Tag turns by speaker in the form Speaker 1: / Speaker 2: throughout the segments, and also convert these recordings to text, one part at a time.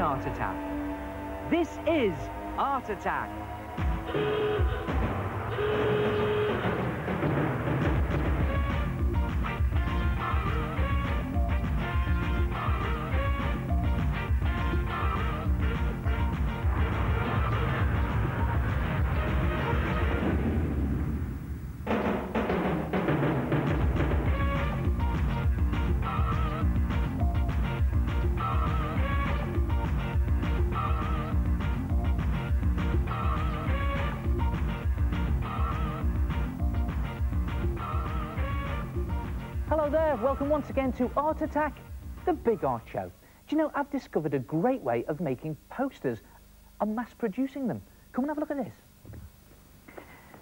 Speaker 1: Art Attack. This is Art Attack. Hello there, welcome once again to Art Attack, the big art show. Do you know, I've discovered a great way of making posters and mass producing them. Come and have a look at this.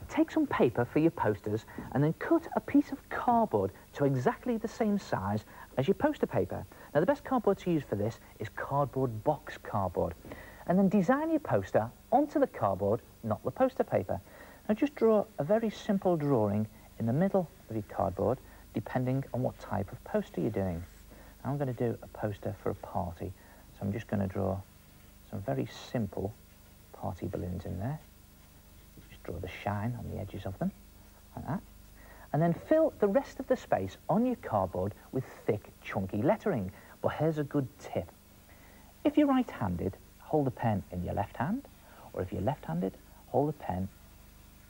Speaker 1: Take some paper for your posters and then cut a piece of cardboard to exactly the same size as your poster paper. Now the best cardboard to use for this is cardboard box cardboard. And then design your poster onto the cardboard, not the poster paper. Now just draw a very simple drawing in the middle of your cardboard, depending on what type of poster you're doing. Now I'm going to do a poster for a party, so I'm just going to draw some very simple party balloons in there. Just draw the shine on the edges of them, like that. And then fill the rest of the space on your cardboard with thick, chunky lettering. But here's a good tip. If you're right-handed, hold the pen in your left hand, or if you're left-handed, hold the pen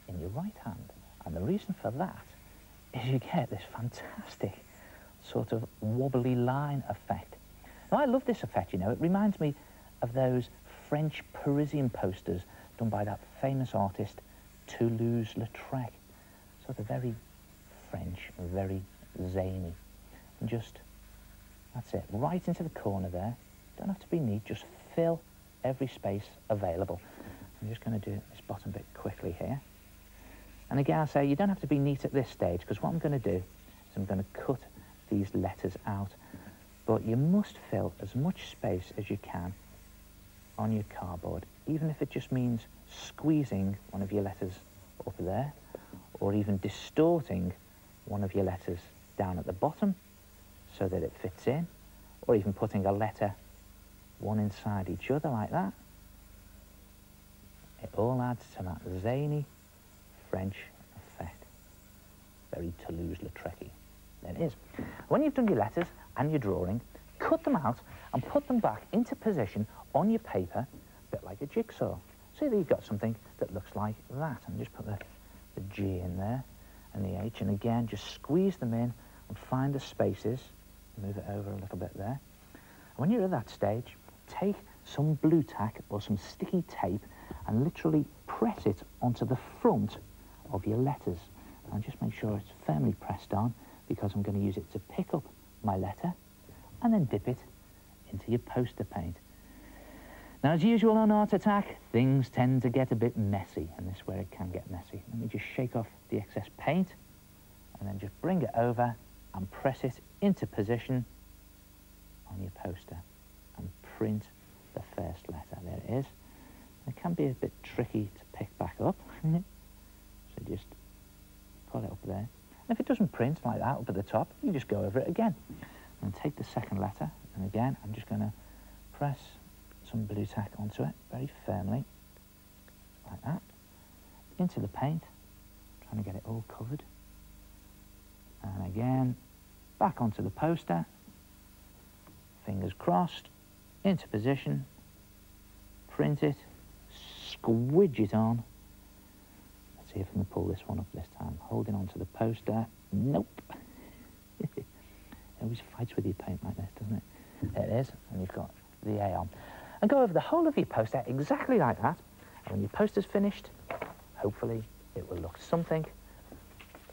Speaker 1: in your right hand. And the reason for that is you get this fantastic sort of wobbly line effect. Now, I love this effect, you know. It reminds me of those French Parisian posters done by that famous artist Toulouse-Lautrec. Sort of very French, very zany. And just, that's it, right into the corner there. Don't have to be neat, just fill every space available. I'm just going to do this bottom bit quickly here. And again, I say you don't have to be neat at this stage, because what I'm going to do is I'm going to cut these letters out. But you must fill as much space as you can on your cardboard, even if it just means squeezing one of your letters up there, or even distorting one of your letters down at the bottom so that it fits in, or even putting a letter one inside each other like that. It all adds to that zany French effect. Very Toulouse-Lautrec-y. There it is. When you've done your letters and your drawing, cut them out and put them back into position on your paper, a bit like a jigsaw. See that you've got something that looks like that. And just put the G in there and the H, and again just squeeze them in and find the spaces. Move it over a little bit there. And when you're at that stage, take some blue tack or some sticky tape and literally press it onto the front of your letters. And just make sure it's firmly pressed on, because I'm going to use it to pick up my letter and then dip it into your poster paint. Now, as usual on Art Attack, things tend to get a bit messy, and this is where it can get messy. Let me just shake off the excess paint and then just bring it over and press it into position on your poster and print the first letter. There it is. It can be a bit tricky to pick back up. So just put it up there. And if it doesn't print like that up at the top, you just go over it again. And take the second letter, and again, I'm just going to press some blue tack onto it very firmly, like that, into the paint, trying to get it all covered. And again, back onto the poster, fingers crossed, into position, print it, squidge it on. Let's see if I can pull this one up this time. Holding onto the poster. Nope. It always fights with your paint like this, doesn't it? There it is, and you've got the A on. And go over the whole of your poster exactly like that. And when your poster's finished, hopefully it will look something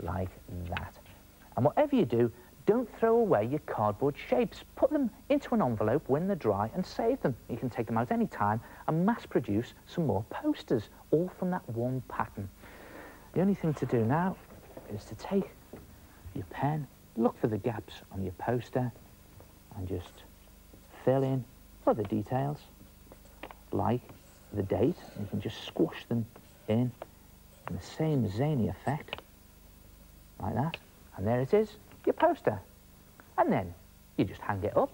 Speaker 1: like that. And whatever you do, don't throw away your cardboard shapes. Put them into an envelope when they're dry and save them. You can take them out any time and mass produce some more posters, all from that one pattern. The only thing to do now is to take your pen, look for the gaps on your poster, and just fill in other details, like the date. You can just squash them in the same zany effect, like that. And there it is, your poster. And then you just hang it up.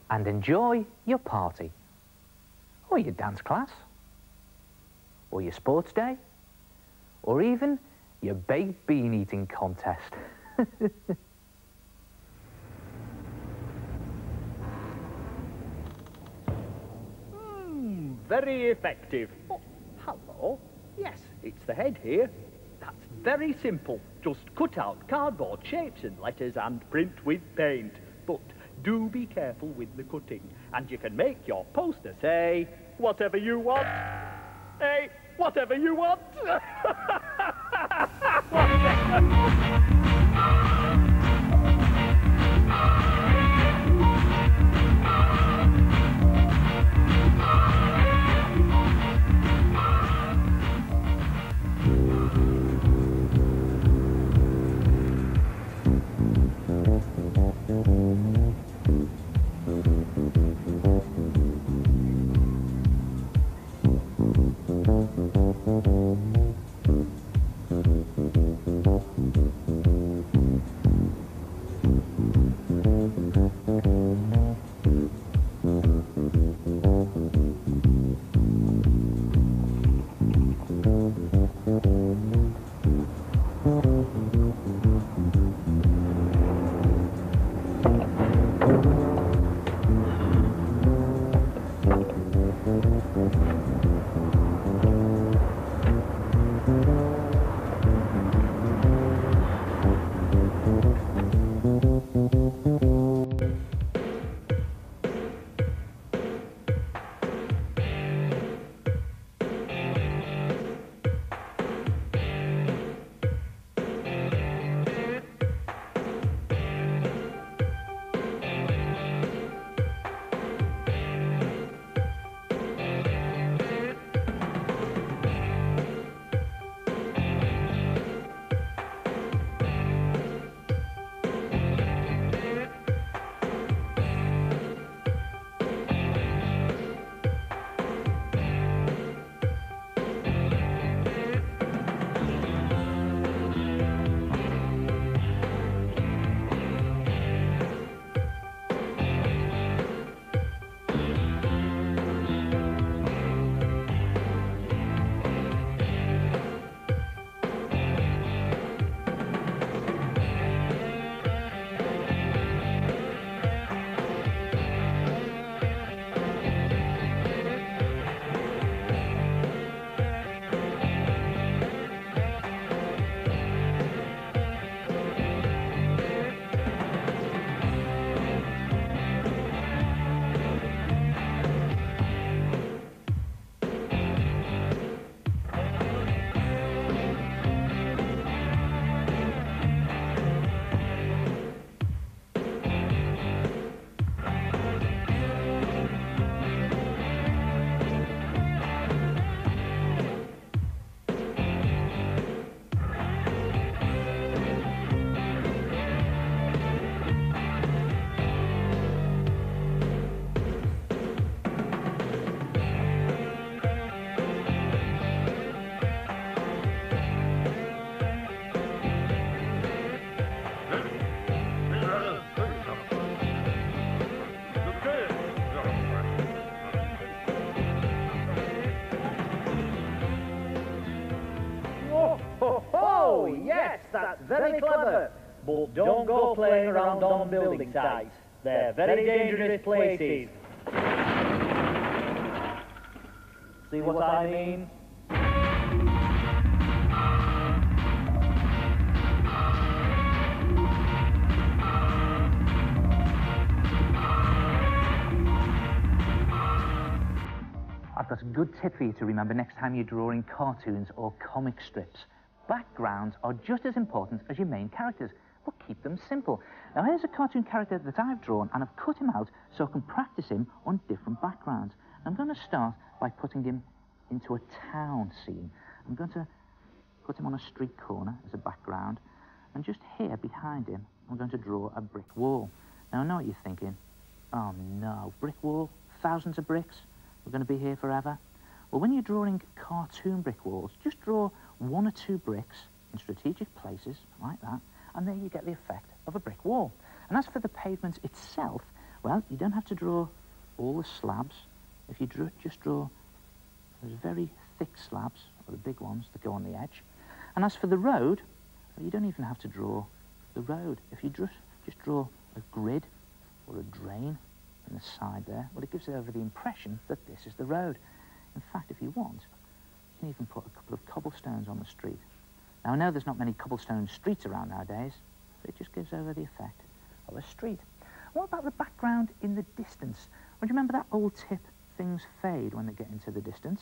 Speaker 1: and enjoy your party, or your dance class, or your sports day, or even your baked bean eating contest.
Speaker 2: Very effective. Oh, hello. Yes, it's the head here. That's very simple. Just cut out cardboard shapes and letters and print with paint. But do be careful with the cutting. And you can make your poster say, whatever you want. Hey, whatever you want. Oh, yes, that's very clever. But don't go playing around on building sites. They're very dangerous places. See what I mean?
Speaker 1: I've got a good tip for you to remember next time you're drawing cartoons or comic strips. Backgrounds are just as important as your main characters, but keep them simple. Now here's a cartoon character that I've drawn, and I've cut him out so I can practice him on different backgrounds. I'm going to start by putting him into a town scene. I'm going to put him on a street corner as a background, and just here behind him I'm going to draw a brick wall. Now I know what you're thinking. Oh no, brick wall? Thousands of bricks? We're going to be here forever? Well, when you're drawing cartoon brick walls, just draw 1 or 2 bricks in strategic places, like that, and there you get the effect of a brick wall. And as for the pavement itself, Well, you don't have to draw all the slabs. If you just draw those very thick slabs, or the big ones that go on the edge. And as for the road, well, you don't even have to draw the road. If you just draw a grid or a drain in the side there, well, it gives it over the impression that this is the road. In fact, if you want, you can even put a couple of cobblestones on the street. Now, I know there's not many cobblestone streets around nowadays, but it just gives over the effect of a street. What about the background in the distance? Well, do you remember that old tip, things fade when they get into the distance?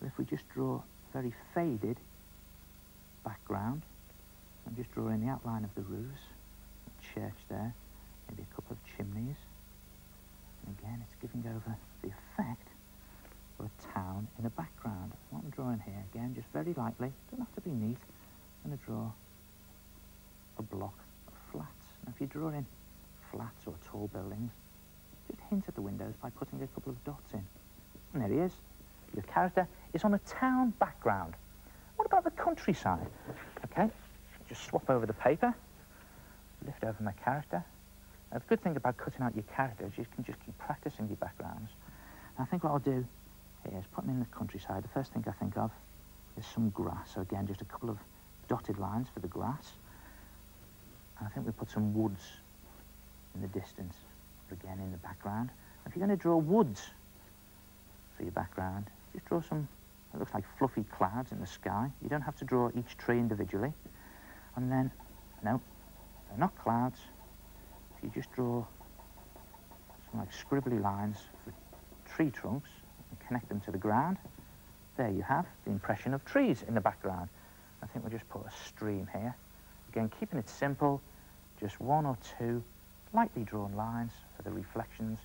Speaker 1: Well, if we just draw a very faded background, and just draw in the outline of the roofs, a church there, maybe a couple of chimneys, and again, it's giving over the effect of a town in the background. What I'm drawing here, again, just very lightly, doesn't have to be neat. I'm going to draw a block of flats. Now, if you draw in flats or tall buildings, just hint at the windows by putting a couple of dots in. And there he is. Your character is on a town background. What about the countryside? Okay, just swap over the paper, lift over my character. Now, the good thing about cutting out your character is you can just keep practicing your backgrounds. And I think what I'll do here is put them in the countryside. The first thing I think of is some grass. So again, just a couple of dotted lines for the grass. And I think we put some woods in the distance, again in the background. If you're going to draw woods for your background, just draw some, it looks like fluffy clouds in the sky. You don't have to draw each tree individually. And then, no, they're not clouds. If you just draw some like scribbly lines for tree trunks and connect them to the ground, there you have the impression of trees in the background. I think we'll just put a stream here. Again, keeping it simple, just one or two lightly drawn lines for the reflections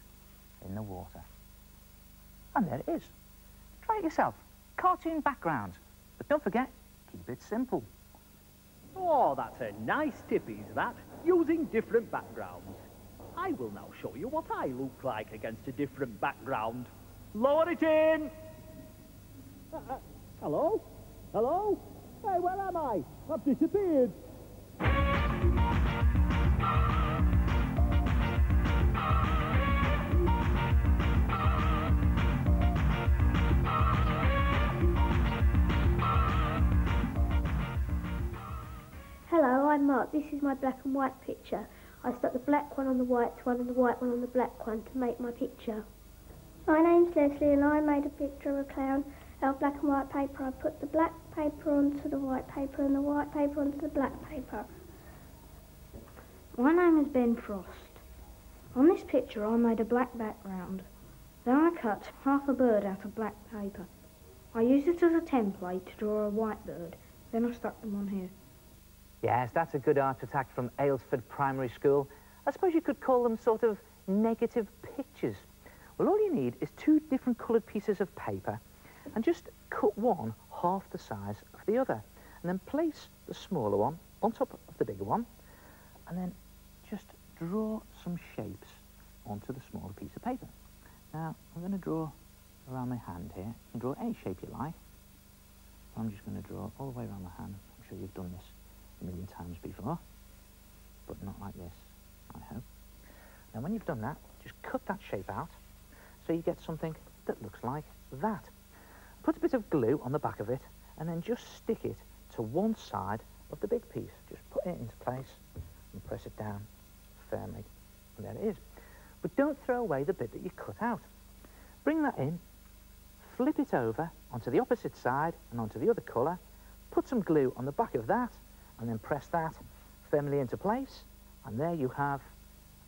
Speaker 1: in the water. And there it is. Try it yourself. Cartoon background. But don't forget, keep it simple.
Speaker 2: Oh, that's a nice tip, is that? Using different backgrounds. I will now show you what I look like against a different background. Lower it in! Hello? Hello? Hey, where am I? I've disappeared.
Speaker 3: Hello, I'm Mark. This is my black and white picture. I stuck the black one on the white one and the white one on the black one to make my picture. My name's Leslie and I made a picture of a clown out of black and white paper. I put the black paper onto the white paper and the white paper onto the black paper. My name is Ben Frost. On this picture I made a black background. Then I cut half a bird out of black paper. I used it as a template to draw a white bird. Then I stuck them on here.
Speaker 1: Yes, that's a good architect from Aylesford Primary School. I suppose you could call them sort of negative pictures. Well, all you need is two different coloured pieces of paper and just cut one half the size of the other. And then place the smaller one on top of the bigger one. And then just draw some shapes onto the smaller piece of paper. Now, I'm going to draw around my hand here. You can draw any shape you like. I'm just going to draw all the way around my hand. I'm sure you've done this a million times before, but not like this, I hope. Now, when you've done that, just cut that shape out so you get something that looks like that. Put a bit of glue on the back of it and then just stick it to one side of the big piece. Just put it into place and press it down firmly, and there it is. But don't throw away the bit that you cut out. Bring that in, flip it over onto the opposite side and onto the other colour, put some glue on the back of that, and then press that firmly into place, and there you have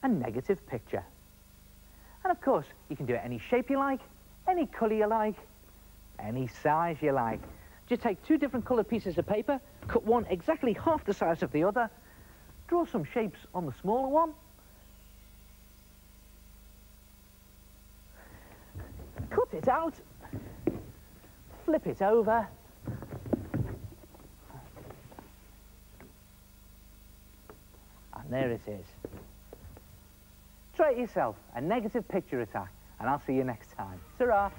Speaker 1: a negative picture. And of course, you can do it any shape you like, any colour you like, any size you like. Just take two different coloured pieces of paper, cut one exactly half the size of the other, draw some shapes on the smaller one, cut it out, flip it over, and there it is. Try it yourself, a negative picture attack, and I'll see you next time. Ta-ra!